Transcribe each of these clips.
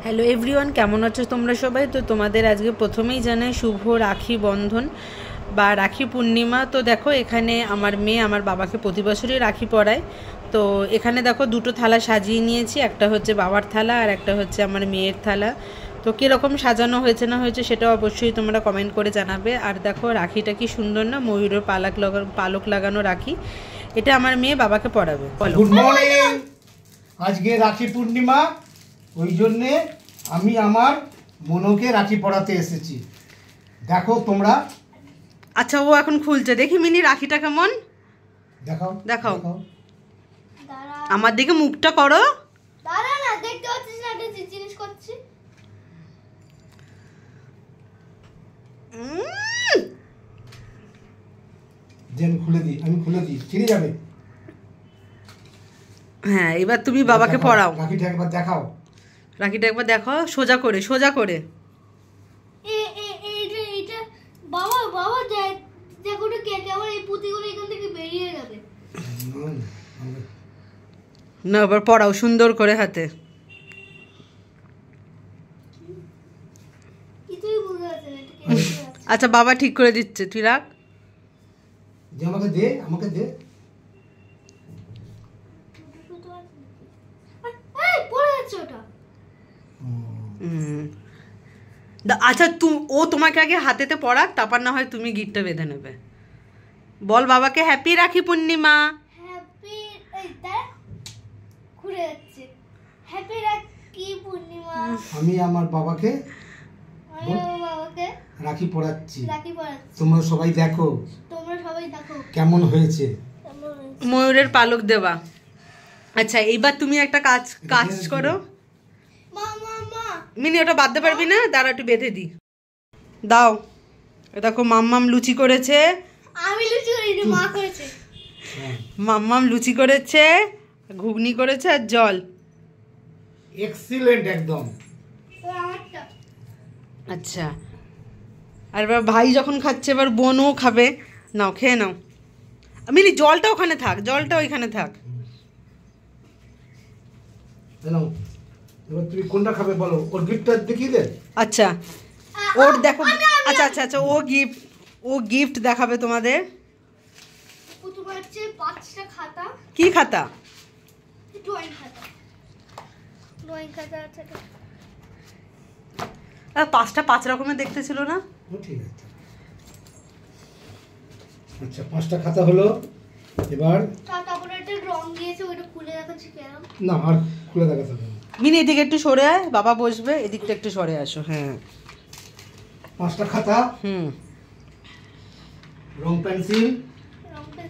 Hello everyone, কেমন আছো তোমরা সবাই? তো তোমাদের আজকে প্রথমেই জানাই শুভ রাখি বন্ধন বা রাখি পূর্ণিমা। তো দেখো, এখানে আমার মেয়ে আমার বাবাকে প্রতি বছরই রাখি পরায়। তো এখানে দেখো দুটো থালা সাজিয়ে নিয়েছি, একটা হচ্ছে বাবার থালা আর একটা হচ্ছে আমার মেয়ের থালা। তো কীরকম সাজানো হয়েছে না হয়েছে সেটাও অবশ্যই তোমরা কমেন্ট করে জানাবে। আর দেখো রাখিটা কি সুন্দর না, ময়ূরের পালক লাগানো রাখি। এটা আমার মেয়ে বাবাকে পরাবে। Good morning. আজকে রাখি পূর্ণিমা, ওই জন্যে আমি আমার বোনকে রাখি পরাতে এসেছি। দেখো তোমরা। আচ্ছা, ও এখন খুলছে, দেখি মিনি রাখিটা কেমন। দেখাও দেখাও, আমার দিকে মুখটা করো। যে আমি খুলে দিই ছিঁড়ে যাবে। হ্যাঁ, এবার তুমি বাবাকে পড়াও। রাখিটা একবার দেখাও। রাখিটা একবার দেখো, সোজা করে সোজা করে। বাবা বাবা দেখো তো কে কেমন এই পুঁতিগুলো এখান থেকে বেরিয়ে যাবে না। এবার পড়াও সুন্দর করে হাতে। কিছুই বুঝতে পারছি না। আচ্ছা, বাবা ঠিক করে দিচ্ছে, তুই রাখ। যে আমাকে দে, আমাকে দে। এই পড়ে যাচ্ছে ওটা। আচ্ছা, ও তোমাকে আগে হাতেতে পড়াক, তারপর না হয় তুমি গিফটটা বেঁধে নেবে। বল বাবাকে হ্যাপি রাখি পূর্ণিমা। হ্যাপি ঘুরে যাচ্ছে। হ্যাপি রাখি পূর্ণিমা। আমি আমার বাবাকে রাখি পরাচ্ছি। তোমরা সবাই দেখো কেমন হয়েছে। ময়ূরের পালক দেওয়া। আচ্ছা, এইবার তুমি একটা কাজ করো। মিনি, ওটা বাঁধতে পারবি না, দাঁড়া একটু বেঁধে দি। দাও। দেখো মাম্মাম লুচি করেছে। আমি লুচি করিনি, মা করেছে। মাম্মাম লুচি করেছে, ঘুগনি করেছে আর জল। এক্সিলেন্ট একদম। আচ্ছা, আর এবার ভাই যখন খাচ্ছে এবার বোনও খাবে। নাও, খেয়ে নাও। মিনি, জলটা ওখানে থাক, জলটা ওইখানে থাক। এবার তুমি কোনটা খাবে বলো, ওর গিফটটা দেখিয়ে দে। আচ্ছা, ওর দেখো। আচ্ছা আচ্ছা আচ্ছা, ও গিফট দেখাবে তোমাদের। তোমার হচ্ছে 5টা খাতা। কি খাতা? ড্রয়িং খাতা। ড্রয়িং খাতা আছে। আর 5টা 5 রকমের দেখতে ছিল না? ঠিক আছে। আচ্ছা, 5টা খাতা হলো। এবার তারপরে একটা রং দিয়েছে, ওটা খুলে দেখাচ্ছি কেন? না, আর খুলে দেখাতে হবে না। মিনি, এদিকে একটু সরে আয়, বাবা বসবে, এদিকটা একটু সরে আসো। হ্যাঁ, 5টা খাতা। রং পেন্সিল। রংটা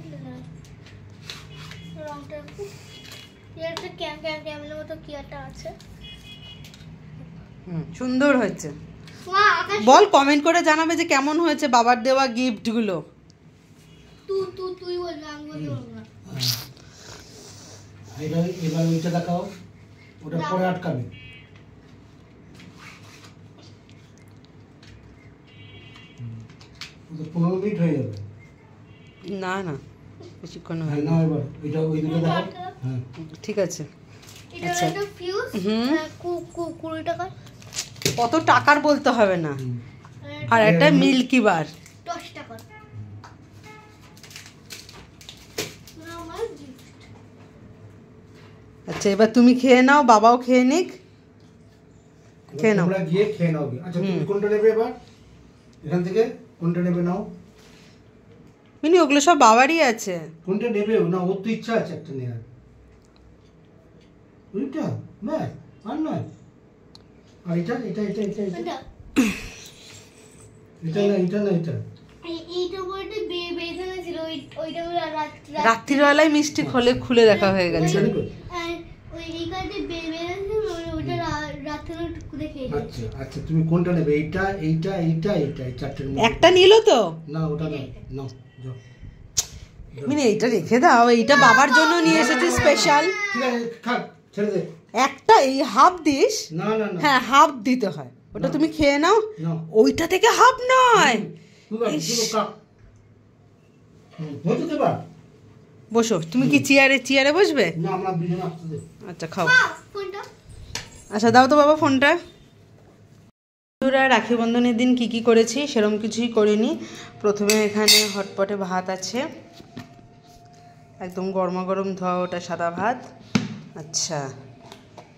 একটা ক্যামেলের মতো কি একটা আছে। সুন্দর হয়েছে। বল, কমেন্ট করে জানাবে যে কেমন হয়েছে বাবার দেওয়া গিফটগুলো। তুই বলবি, আমি বলবো না। এবার ওইটা দেখাও, ওটা পরে আটকাবে। ওটা 15 মিনিট হয়ে যাবে। না না, বেশিক্ষণ হয় না। এবার ওইটা ওই দিকে দেখাও। হ্যাঁ, ঠিক আছে। আচ্ছা, এটা ফিউজ 20 টাকা। কত টাকার বলতে হবে না। আর একটা মিল্কি বার 10 টাকা। আচ্ছা, এবার তুমি খেয়ে নাও, বাবাও খেয়ে নিক। খেয়ে নাও। তোমরা গিয়ে খেয়ে নাও। আচ্ছা, তুমি কোনটা নেবে এবার? এখান থেকে কোনটা নেবে নাও। মিনি, ওগুলো সব বাবারই আছে। কোনটা নেবে না, ওর তো ইচ্ছা আছে একটা নেওয়ার। ওইটা ব্যাস, আর নয়। আর এটা এটা এটা এটা এটা না, এটা না, এটা এইটা বলতে বেজে ছিল। ওইটা রাত্রিবেলায় মিষ্টি খুলে দেখা হয়ে গেছে। ওই এই কার্ডে বেজে ছিল, ওইটা রাত্রে খুলে খেয়ে। আচ্ছা আচ্ছা, তুমি কোনটা নেবে? এইটা এইটা এইটা এইটা, এই চারটের মধ্যে একটা নিলো তো? না, ওটা না, নাও যাও। মিনি, এইটা রেখে দাও, এইটা বাবার জন্য নিয়ে এসেছি স্পেশাল। ঠিক আছে, খাক, ছেড়ে দে। একটা এই হাফ দিস। না না না, হ্যাঁ, হাফ দিতে হয়। ওটা তুমি খেয়ে নাও। ওইটা থেকে হাফ নয়। বসো। তুমি কি চেয়ারে বসবে? না, আমরা দুজন আসতে দে। আচ্ছা, খাও। আচ্ছা দাও তো বাবা ফোনটা। রাখি বন্ধনের দিন কি করেছি সেরকম কিছুই করিনি। প্রথমে এখানে হটপটে ভাত আছে, একদম গরমা গরম ধোয়া ওটা সাদা ভাত। আচ্ছা,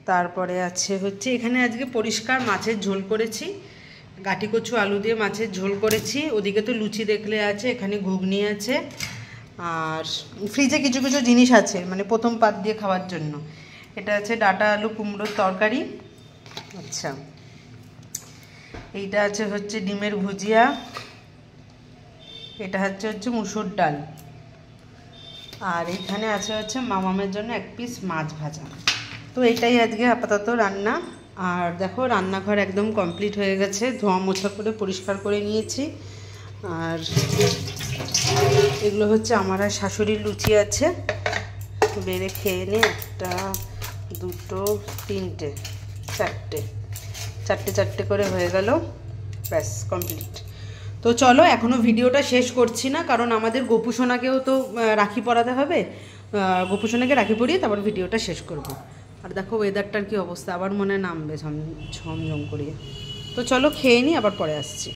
তারপরে আছে হচ্ছে এখানে আজকে পরিষ্কার মাছের ঝোল করেছি, গাটি কচু আলু দিয়ে মাছের ঝোল করেছি। ওদিকে তো লুচি দেখলে আছে, এখানে ঘুগনি আছে, আর ফ্রিজে কিছু কিছু জিনিস আছে মানে প্রথম পাত দিয়ে খাওয়ার জন্য। এটা আছে ডাঁটা আলু কুমড়োর তরকারি। আচ্ছা, এইটা আছে হচ্ছে ডিমের ভুজিয়া, এটা হচ্ছে মুসুর ডাল, আর এইখানে আছে হচ্ছে মামামের জন্য এক পিস মাছ ভাজা। তো এটাই আজকে আপাতত রান্না। আর দেখো রান্নাঘর একদম কমপ্লিট হয়ে গেছে, ধোয়া মোছা করে পরিষ্কার করে নিয়েছি। আর এগুলো হচ্ছে আমার আর শাশুড়ির লুচি আছে, বেড়ে খেয়ে নিই। একটা দুটো তিনটে চারটে করে হয়ে গেল, ব্যাস কমপ্লিট। তো চলো এখনও ভিডিওটা শেষ করছি না, কারণ আমাদের গোপুসোনাকেও তো রাখি পরাতে হবে। গোপুসোনাকে রাখি পরিয়ে তারপর ভিডিওটা শেষ করব। আর দেখো ওয়েদারটার কি অবস্থা, আবার মনে নামবে ঝমঝম করিয়ে। তো চলো খেয়ে নিই, আবার পরে আসছি।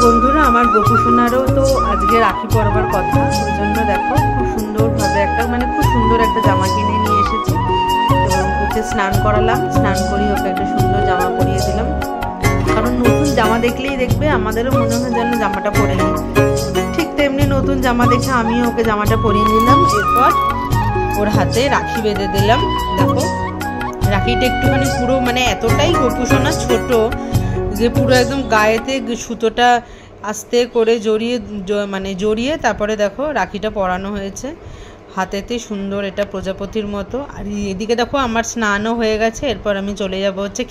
বন্ধুরা, আমার গোপুসোনারও তো আজকে রাখি পরবার কথা, ওই জন্য দেখো খুব সুন্দরভাবে খুব সুন্দর একটা জামা কিনে নিয়ে এসেছি এবং ওকে স্নান করালাম। স্নান করিয়ে ওকে একটা সুন্দর জামা পরিয়ে দিলাম, কারণ নতুন জামা দেখলেই দেখবে আমাদেরও মনে হয় যেন জামাটা পরে নিই। ঠিক তেমনি নতুন জামা দেখে আমিও ওকে জামাটা পরিয়ে নিলাম। এরপর ওর হাতে রাখি বেঁধে দিলাম। দেখো রাখিটা একটুখানি পুরো এতটাই গোপুসোনা ছোট যে পুরো একদম গায়েতে সুতোটা আস্তে করে জড়িয়ে তারপরে দেখো রাখিটা পরানো হয়েছে হাতেতে, সুন্দর এটা প্রজাপতির মতো। আর এদিকে দেখো আমার স্নানও হয়ে গেছে। এরপর আমি চলে যাব হচ্ছে